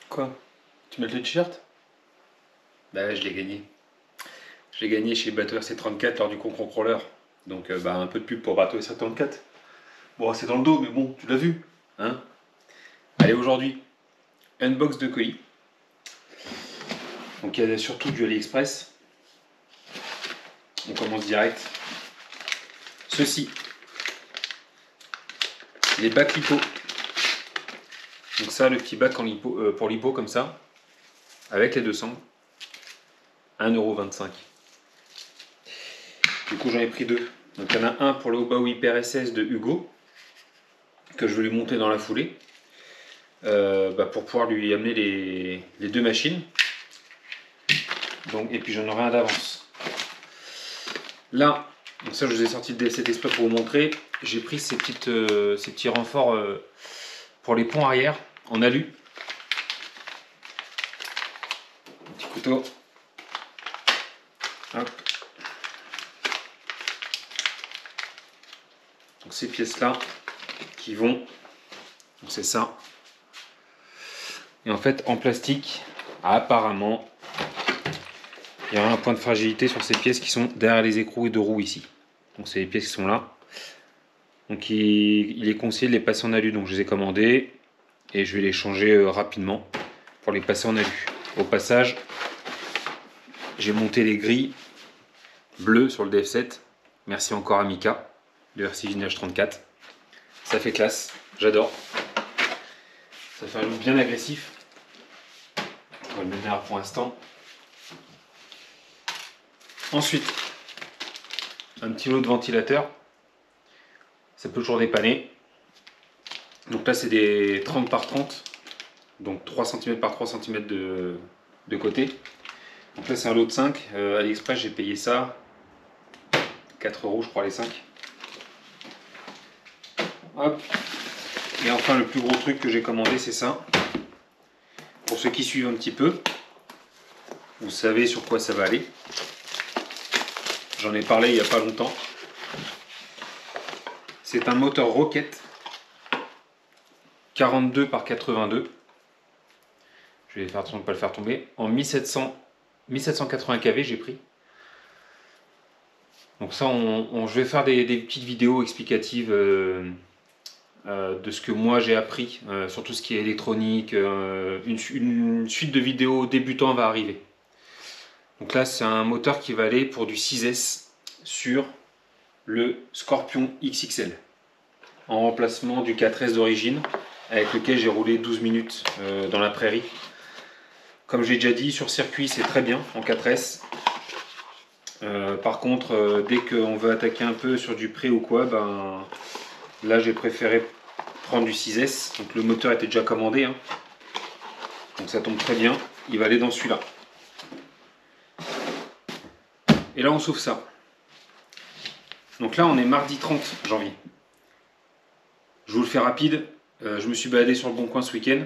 Quoi? Tu mets le t-shirt? Bah je l'ai gagné. Je l'ai gagné chez Bateau RC34 lors du concours crawler. Donc bah, un peu de pub pour Bateau RC34. Bon, c'est dans le dos, mais bon, tu l'as vu. Hein? Allez, aujourd'hui, unbox de colis. Donc il y a surtout du AliExpress. On commence direct. Ceci, les bacs lipo. Donc ça, le petit bac en lipo, pour lipo comme ça, avec les deux sangles, 1,25 €. Du coup, j'en ai pris deux. Donc il y en a un pour le Obaou Hyper SS de Hugo, que je vais lui monter dans la foulée, pour pouvoir lui amener les deux machines. Donc, et puis j'en aurai un d'avance. Là, donc ça je vous ai sorti de cet exprès pour vous montrer, j'ai pris ces petits renforts pour les ponts arrière en alu. Un petit couteau. Hop. Donc ces pièces là qui vont, donc c'est ça. Et en fait en plastique, apparemment, il y a un point de fragilité sur ces pièces qui sont derrière les écrous et de roues ici. Donc c'est les pièces qui sont là. Donc il est conseillé de les passer en alu, donc je les ai commandés et je vais les changer rapidement pour les passer en alu. Au passage, j'ai monté les grilles bleues sur le DF7. Merci encore à Mika de RC Vintage 34. Ça fait classe, j'adore. Ça fait un look bien agressif. On va le mettre derrière pour l'instant. Ensuite, un petit lot de ventilateurs. Ça peut toujours dépanner. Donc là, c'est des 30 par 30. Donc 3 cm par 3 cm de côté. Donc là, c'est un lot de 5. AliExpress, j'ai payé ça 4 € je crois, les 5. Hop. Et enfin, le plus gros truc que j'ai commandé, c'est ça. Pour ceux qui suivent un petit peu, vous savez sur quoi ça va aller. J'en ai parlé il n'y a pas longtemps. C'est un moteur Rocket 42 par 82. Je vais faire attention de ne pas le faire tomber. En 1780 kV j'ai pris. Donc ça, je vais faire des petites vidéos explicatives de ce que moi j'ai appris sur tout ce qui est électronique. Une suite de vidéos débutants va arriver. Donc là, c'est un moteur qui va aller pour du 6S sur le Scorpion XXL, en remplacement du 4S d'origine, avec lequel j'ai roulé 12 minutes dans la prairie. Comme j'ai déjà dit, sur circuit c'est très bien en 4S. Par contre, dès qu'on veut attaquer un peu sur du pré ou quoi, ben, là j'ai préféré prendre du 6S. Donc le moteur était déjà commandé, hein. Donc ça tombe très bien, il va aller dans celui-là. Et là on sauve ça. Donc là on est mardi 30 janvier. Je vous le fais rapide, je me suis baladé sur le Bon Coin ce week-end.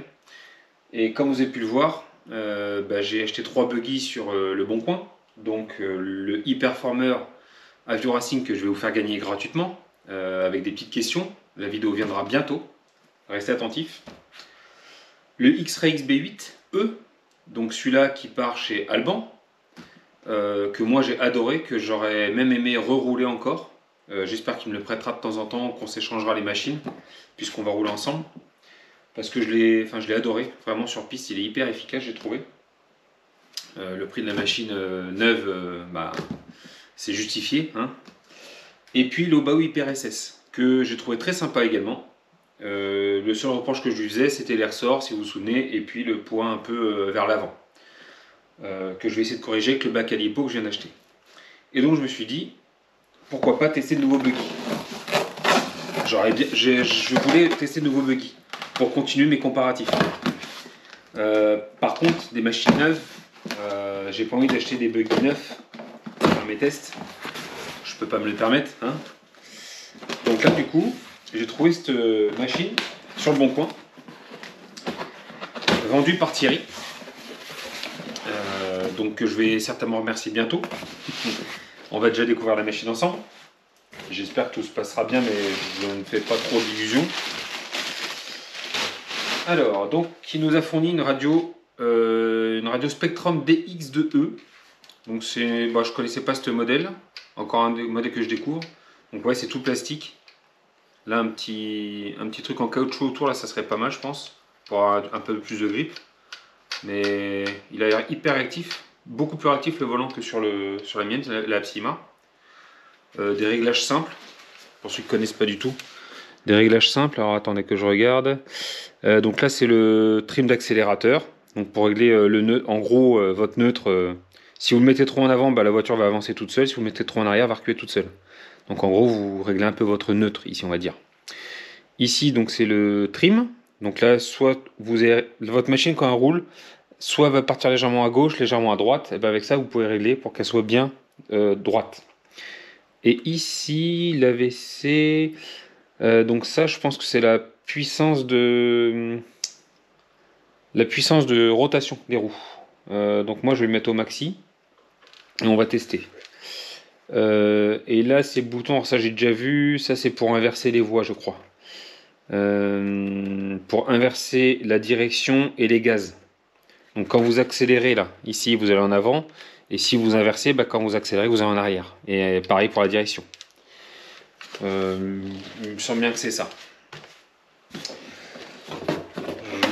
Et comme vous avez pu le voir, j'ai acheté 3 buggy sur le Bon Coin. Donc le e-Performer Avio Racing que je vais vous faire gagner gratuitement, avec des petites questions. La vidéo viendra bientôt, restez attentifs. Le X-Ray XB8E, donc celui-là qui part chez Alban, que moi j'ai adoré, que j'aurais même aimé rerouler encore. J'espère qu'il me le prêtera de temps en temps, qu'on s'échangera les machines, puisqu'on va rouler ensemble. Parce que je l'ai adoré, vraiment sur piste, il est hyper efficace, j'ai trouvé. Le prix de la machine neuve, c'est justifié, hein. Et puis l'Obaou Hyper SS, que j'ai trouvé très sympa également. Le seul reproche que je lui faisais, c'était les ressorts, si vous vous souvenez, et puis le poids un peu vers l'avant. Que je vais essayer de corriger avec le bac à lipo que je viens d'acheter. Et donc je me suis dit, pourquoi pas tester de nouveaux buggy. Je voulais tester de nouveaux buggy pour continuer mes comparatifs. Par contre, des machines neuves, j'ai pas envie d'acheter des buggy neufs pour faire mes tests. Je peux pas me le permettre, hein. Donc là, du coup, j'ai trouvé cette machine sur le Bon Coin, vendue par Thierry. Donc je vais certainement remercier bientôt. On va déjà découvrir la machine ensemble. J'espère que tout se passera bien, mais je ne fais pas trop d'illusions. Alors, donc, il nous a fourni une radio Spectrum DX2E. Donc, je connaissais pas ce modèle. Encore un modèle que je découvre. Donc, ouais, c'est tout plastique. Là, un petit truc en caoutchouc autour, là, ça serait pas mal, je pense. Pour avoir un peu plus de grip. Mais il a l'air hyper réactif. Beaucoup plus réactif le volant que sur la mienne, la Psyma. Des réglages simples. Pour ceux qui ne connaissent pas du tout. Des réglages simples. Alors, attendez que je regarde. Donc là, c'est le trim d'accélérateur. Donc pour régler le neutre, en gros, votre neutre, si vous le mettez trop en avant, bah, la voiture va avancer toute seule. Si vous le mettez trop en arrière, elle va reculer toute seule. Donc en gros, vous réglez un peu votre neutre ici, on va dire. Ici, donc c'est le trim. Donc là, soit votre machine quand elle roule, soit va partir légèrement à gauche, légèrement à droite. Et ben avec ça, vous pouvez régler pour qu'elle soit bien droite. Et ici, l'AVC, donc ça, je pense que c'est la puissance de rotation des roues. Donc moi, je vais le mettre au maxi et on va tester. Et là, ces boutons, alors ça j'ai déjà vu, ça c'est pour inverser les voies, je crois. Pour inverser la direction et les gaz. Donc quand vous accélérez là, ici vous allez en avant, et si vous inversez, bah, quand vous accélérez, vous allez en arrière. Et pareil pour la direction. Il me semble bien que c'est ça.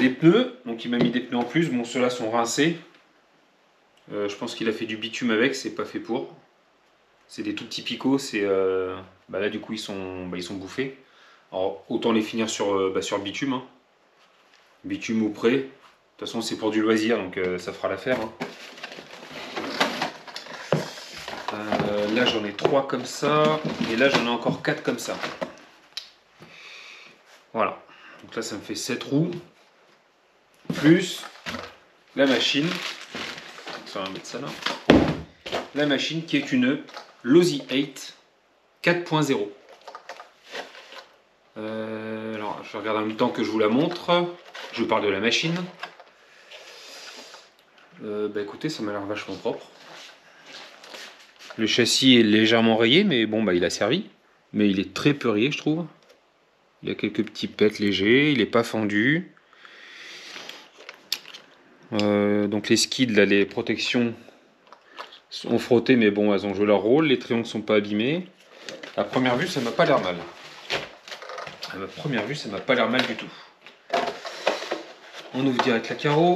Les pneus, donc il m'a mis des pneus en plus, bon ceux-là sont rincés. Je pense qu'il a fait du bitume avec, c'est pas fait pour. C'est des tout petits picots, bah là du coup ils sont bouffés. Alors autant les finir sur bitume, hein. Bitume ou près. De toute façon c'est pour du loisir, donc ça fera l'affaire. Hein. Là j'en ai 3 comme ça, et là j'en ai encore 4 comme ça. Voilà, donc là ça me fait 7 roues, plus la machine, ça va mettre ça là. La machine qui est une Losi 8 4.0. Alors je regarde en même temps que je vous la montre, je vous parle de la machine. Bah écoutez, ça m'a l'air vachement propre. Le châssis est légèrement rayé, mais bon, bah il a servi. Mais il est très peu rayé, je trouve. Il y a quelques petits pets légers, il n'est pas fendu. Donc les skids, là, les protections sont frottées, mais bon, elles ont joué leur rôle. Les triangles ne sont pas abîmés. À première vue, ça m'a pas l'air mal. À ma première vue, ça m'a pas l'air mal du tout. On ouvre direct la carreau.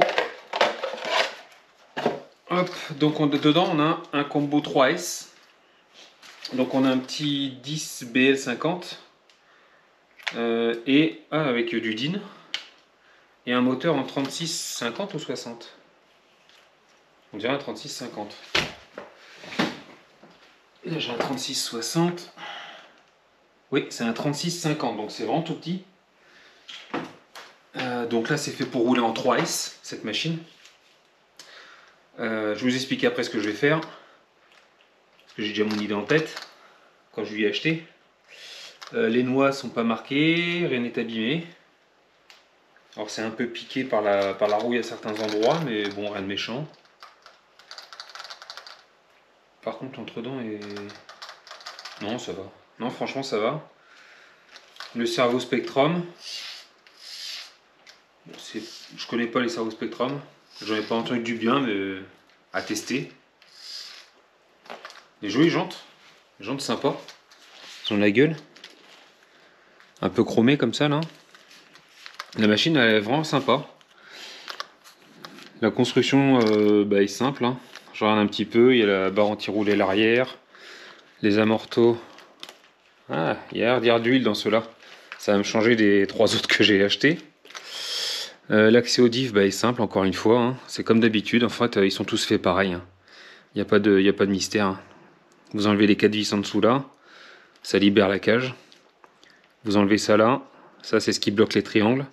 Hop, donc dedans on a un combo 3S. Donc on a un petit 10 BL50 avec du DIN et un moteur en 36-50 ou 60. On dirait un 36-50. Et là j'ai un 36-60. Oui, c'est un 36-50, donc c'est vraiment tout petit. Donc là c'est fait pour rouler en 3S cette machine. Je vais vous expliquer après ce que je vais faire. Parce que j'ai déjà mon idée en tête quand je lui ai acheté. Les noix sont pas marquées, rien n'est abîmé. Alors c'est un peu piqué par la rouille à certains endroits, mais bon, rien de méchant. Par contre l'entre-dents est... Non, ça va. Non, franchement ça va. Le cerveau Spectrum. Je connais pas les cerveaux Spectrum. J'en ai pas entendu du bien, mais à tester. Les jolies jantes. Les jantes sympas. Elles ont de la gueule. Un peu chromé comme ça là. La machine elle est vraiment sympa. La construction est simple. Hein. Je regarde un petit peu. Il y a la barre anti-roulée à l'arrière. Les amortos. Ah, il y a l'air d'huile dans ceux-là. Ça va me changer des 3 autres que j'ai achetés. L'accès au diff est simple encore une fois. Hein. C'est comme d'habitude. En fait, ils sont tous faits pareil. Hein. Il n'y a pas de mystère. Hein. Vous enlevez les 4 vis en dessous là. Ça libère la cage. Vous enlevez ça là. Ça, c'est ce qui bloque les triangles.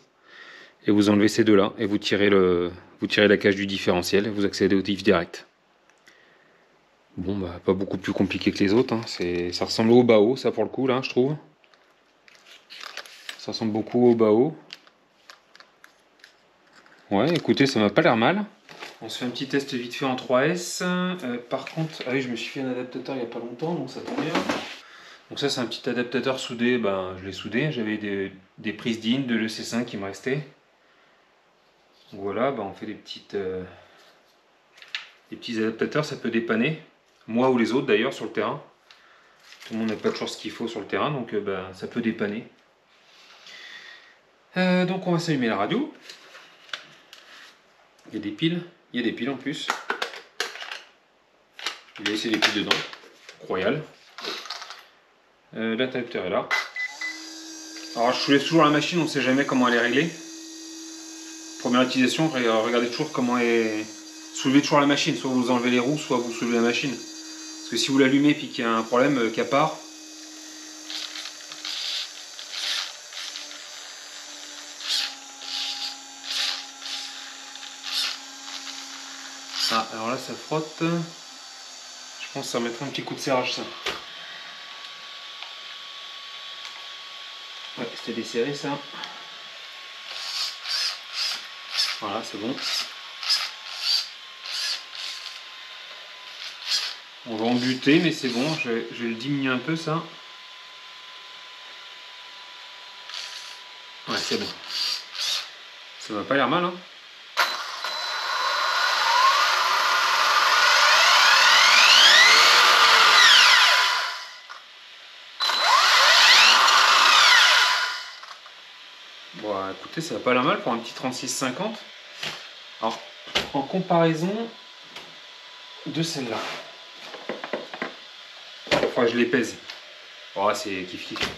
Et vous enlevez ces deux là. Et vous tirez la cage du différentiel. Et vous accédez au diff direct. Bon, bah, pas beaucoup plus compliqué que les autres. Hein. Ça ressemble au Bao, ça pour le coup, là, je trouve. Ça ressemble beaucoup au Bao. Ouais, écoutez, ça m'a pas l'air mal. On se fait un petit test vite fait en 3S. Par contre, ah oui, je me suis fait un adaptateur il n'y a pas longtemps, donc ça tombe bien. Donc ça, c'est un petit adaptateur soudé. Ben, je l'ai soudé. J'avais des prises DIN de l'EC5 qui me restaient. Donc voilà, on fait des petits adaptateurs, ça peut dépanner. Moi ou les autres d'ailleurs sur le terrain. Tout le monde n'a pas toujours ce qu'il faut sur le terrain, donc ça peut dépanner. Donc on va s'allumer la radio. Il y a des piles en plus. Il a laissé des piles dedans. Royal. L'adaptateur est là. Alors je soulève toujours la machine, on ne sait jamais comment elle est réglée. Première utilisation, regardez toujours comment est... Soulevez toujours la machine, soit vous enlevez les roues, soit vous soulevez la machine. Parce que si vous l'allumez et qu'il y a un problème, qu'à part, ah, alors là ça frotte. Je pense que ça mettra un petit coup de serrage ça. Ouais, c'était desserré ça. Voilà, c'est bon. On va en buter, mais c'est bon, je vais le diminuer un peu ça. Ouais, c'est bon. Ça va pas l'air mal, hein. Bon, écoutez, ça va pas l'air mal pour un petit 36-50. Alors, en comparaison de celle-là. Enfin, je les pèse. Oh, c'est kiff-kiff.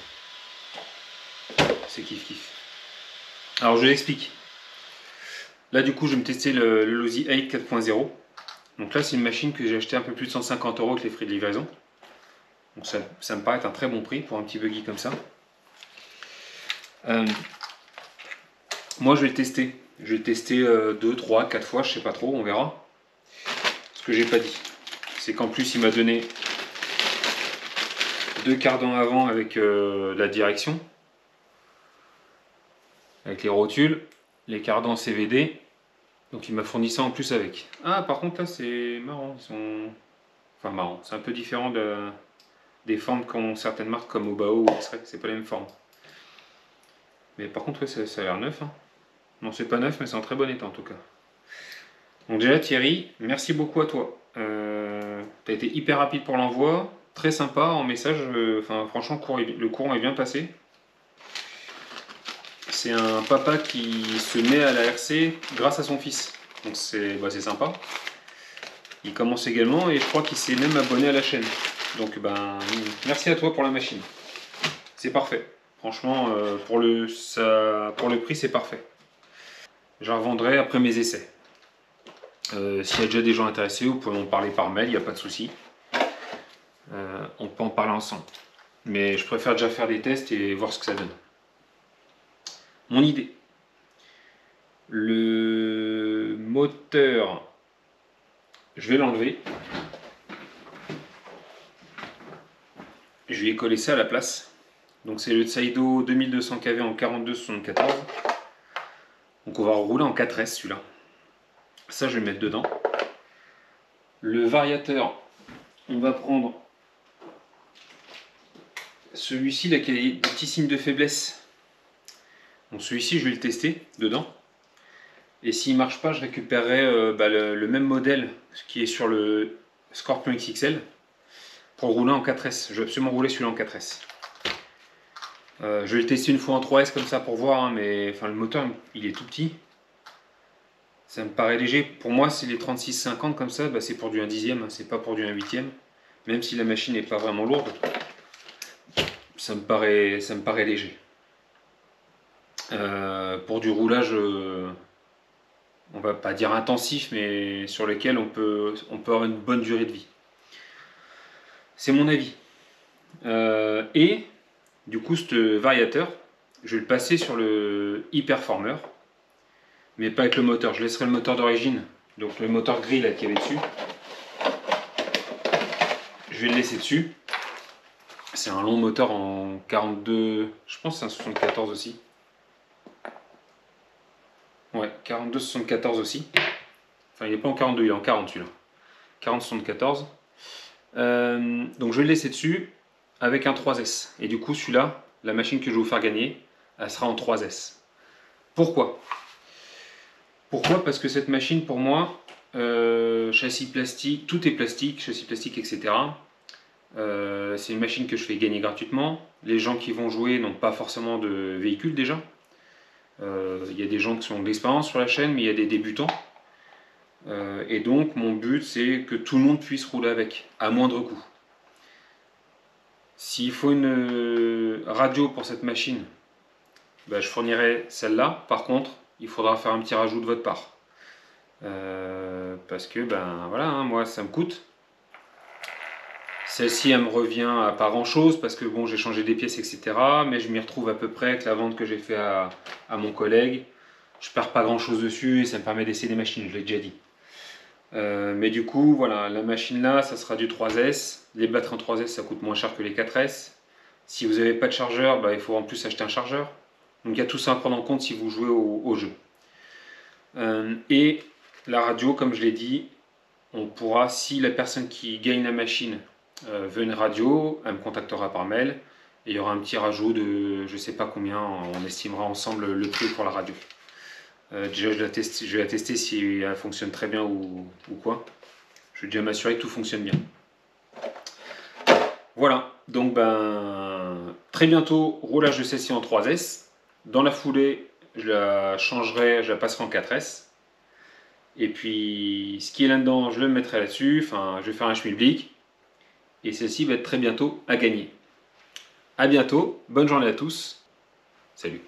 C'est kiff-kiff. Alors, je l'explique. Là, du coup, je vais me tester le Losi 8 4.0. Donc là, c'est une machine que j'ai acheté un peu plus de 150 € avec les frais de livraison. Donc ça me paraît être un très bon prix pour un petit buggy comme ça. Moi, je vais le tester. Je vais le tester 2, 3, 4 fois, je sais pas trop, on verra. Ce que j'ai pas dit, c'est qu'en plus, il m'a donné 2 cardans avant avec la direction. Avec les rotules, les cardans CVD. Donc il m'a fourni ça en plus avec. Ah, par contre là c'est marrant, ils sont... Enfin marrant, c'est un peu différent des formes qu'ont certaines marques comme Obao ou X-Ray, c'est pas la même forme. Mais par contre ouais, ça a l'air neuf. Hein. Non, c'est pas neuf, mais c'est en très bon état en tout cas. Donc déjà Thierry, merci beaucoup à toi. T'as été hyper rapide pour l'envoi, très sympa en message, enfin franchement le courant est bien passé. C'est un papa qui se met à la RC grâce à son fils. Donc c'est sympa. Il commence également et je crois qu'il s'est même abonné à la chaîne. Donc merci à toi pour la machine. C'est parfait. Franchement, pour le prix, c'est parfait. Je la revendrai après mes essais. S'il y a déjà des gens intéressés, vous pouvez m'en parler par mail, il n'y a pas de souci. On peut en parler ensemble. Mais je préfère déjà faire des tests et voir ce que ça donne. Mon idée. Le moteur, je vais l'enlever. Je vais coller ça à la place. Donc c'est le Tsaido 2200 kV en 42-74. Donc on va rouler en 4S celui-là. Ça je vais le mettre dedans. Le variateur, on va prendre celui-ci là qui a des petits signes de faiblesse. Donc celui-ci je vais le tester dedans. Et s'il ne marche pas, je récupérerai le même modèle qui est sur le Scorpion XXL pour rouler en 4S. Je vais absolument rouler celui-là en 4S. Je vais le tester une fois en 3S comme ça pour voir, hein, mais enfin, le moteur il est tout petit. Ça me paraît léger. Pour moi, c'est les 36-50 comme ça, c'est pour du 1/10, hein, c'est pas pour du 1/8. Même si la machine n'est pas vraiment lourde, ça me paraît léger. Pour du roulage, on va pas dire intensif, mais sur lequel on peut avoir une bonne durée de vie. C'est mon avis. Et du coup, ce variateur, je vais le passer sur le e-performer, mais pas avec le moteur. Je laisserai le moteur d'origine, donc le moteur gris là qui avait dessus. Je vais le laisser dessus. C'est un long moteur en 42, je pense que c'est un 74 aussi. Ouais, 42-74 aussi. Enfin, il n'est pas en 42, il est en 40 celui-là. 40-74. Donc je vais le laisser dessus avec un 3S. Et du coup, celui-là, la machine que je vais vous faire gagner, elle sera en 3S. Pourquoi? Pourquoi? Parce que cette machine, pour moi, châssis plastique, tout est plastique, châssis plastique, etc. C'est une machine que je fais gagner gratuitement. Les gens qui vont jouer n'ont pas forcément de véhicule déjà. Il y a des gens qui ont de l'expérience sur la chaîne, mais il y a des débutants. Et donc mon but c'est que tout le monde puisse rouler avec, à moindre coût. S'il faut une radio pour cette machine, ben, je fournirai celle-là. Par contre, il faudra faire un petit rajout de votre part. Parce que ben voilà, hein, moi ça me coûte. Celle-ci elle me revient à pas grand chose parce que bon j'ai changé des pièces etc. Mais je m'y retrouve à peu près avec la vente que j'ai fait à mon collègue. Je perds pas grand chose dessus et ça me permet d'essayer des machines, je l'ai déjà dit. Mais du coup, voilà, la machine là, ça sera du 3S. Les batteries en 3S, ça coûte moins cher que les 4S. Si vous n'avez pas de chargeur, bah, il faut en plus acheter un chargeur. Donc il y a tout ça à prendre en compte si vous jouez au jeu. Et la radio, comme je l'ai dit, on pourra, si la personne qui gagne la machine veut une radio, elle me contactera par mail. Et il y aura un petit rajout de je sais pas combien, on estimera ensemble le prix pour la radio. Déjà, je vais la tester si elle fonctionne très bien ou quoi. Je vais déjà m'assurer que tout fonctionne bien. Voilà, donc ben très bientôt, roulage de celle-ci en 3S. Dans la foulée, je la changerai, je la passerai en 4S. Et puis, ce qui est là-dedans, je le mettrai là-dessus. Enfin, je vais faire un schmilblick. Et celle-ci va être très bientôt à gagner. A bientôt, bonne journée à tous. Salut.